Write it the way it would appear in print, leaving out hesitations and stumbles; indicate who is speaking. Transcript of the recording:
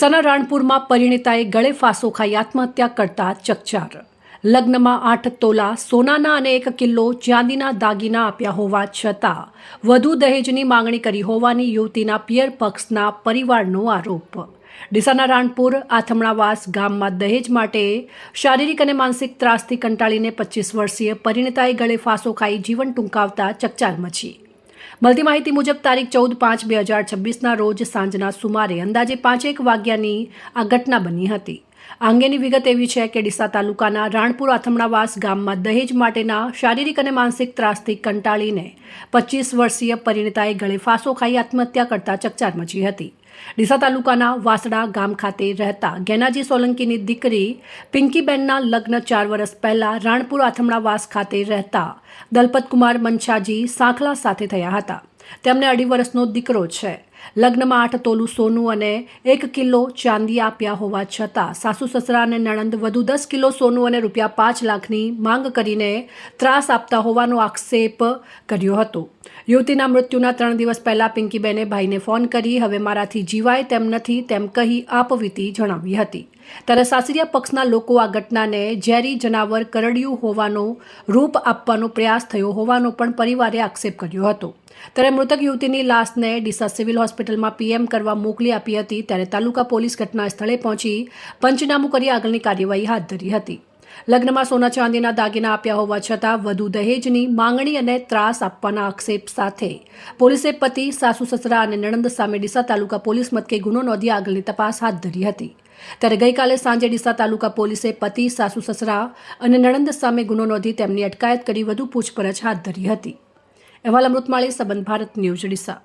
Speaker 1: ડીસાના રાણપુરમાં પરિણીતાએ ગળે ફાંસો ખાઈ આત્મહત્યા કરતા ચકચાર। લગ્નમાં 8 તોલા સોનાના અને 1 કિલો ચાંદીના દાગીના આપ્યા હોવા છતાં વધુ દહેજની માંગણી કરી હોવાની યુવતીના પિયર પક્ષના પરિવારનો આરોપ। ડીસાના રાણપુર આથમણાવાસ ગામમાં દહેજ માટે શારીરિક અને માનસિક ત્રાસથી કંટાળીને 25 વર્ષીય પરિણીતાએ ગળે ફાંસો ખાઈ જીવન ટૂંકાવતા ચકચાર મચી। મળતી માહિતી મુજબ તારીખ 14/5/2026ના રોજ સાંજના સુમારે અંદાજે 5:01 વાગ્યાની આ ઘટના બની હતી। આ અંગેની વિગત એવી છે કે ડીસા તાલુકાના રાણપુર આથમણાવાસ ગામમાં દહેજ માટેના શારીરિક અને માનસિક ત્રાસથી કંટાળીને 25 વર્ષીય પરિણીતાએ ગળે ફાંસો ખાઈ આત્મહત્યા કરતા ચકચાર મચી હતી। ડીસા તાલુકાના વાસડા ગામ ખાતે રહેતા ગેનાજી સોલંકીની દીકરી પિંકીબેનના લગ્ન 4 વર્ષ પહેલા રાણપુર આથમણાવાસ ખાતે રહેતા દલપતકુમાર મંછાજી સાંખલા સાથે થયા હતા। તેમને 2.5 વર્ષનો દીકરો છે। લગ્નમાં 8 તોલું સોનું અને 1 કિલો ચાંદી આપ્યા હોવા છતાં સાસુ સસરા અને નણંદ વધુ 10 કિલો સોનું અને ₹5 લાખની માંગ કરીને ત્રાસ આપતા હોવાનો આક્ષેપ કર્યો હતો। યુવતીના મૃત્યુના 3 દિવસ પહેલા પિંકીબેને ભાઈને ફોન કરી હવે મારાથી જીવાય તેમ નથી તેમ કહી આપવીતી જણાવી હતી। ત્યારે સાસરિયા પક્ષના લોકો આ ઘટનાને ઝેરી જનાવર કરડ્યું હોવાનો રૂપ આપવાનો પ્રયાસ થયો હોવાનો પણ પરિવારે આક્ષેપ કર્યો હતો। ત્યારે મૃતક યુવતીની લાશને ડીસા સિવિલ હોસ્પિટલમાં પીએમ કરવા મોકલી આપી હતી। ત્યારે તાલુકા પોલીસ ઘટના સ્થળે પહોંચી પંચનામું કરી આગળની કાર્યવાહી હાથ ધરી હતી। લગ્નમાં સોના ચાંદીના દાગીના આપ્યા હોવા છતાં વધુ દહેજની માંગણી અને ત્રાસ આપવાના આક્ષેપ સાથે પોલીસે પતિ, સાસુ સસરા અને નણંદ સામે ડીસા તાલુકા પોલીસ મથકે ગુનો નોંધી આગળની તપાસ હાથ ધરી હતી। ત્યારે ગઈકાલે સાંજે ડીસા તાલુકા પોલીસે પતિ, સાસુ સસરા અને નણંદ સામે ગુનો નોંધી તેમની અટકાયત કરી વધુ પૂછપરછ હાથ ધરી હતી। અહેવાલ અમૃતમાળી, સંબંધ ભારત ન્યૂઝ, ડીસા।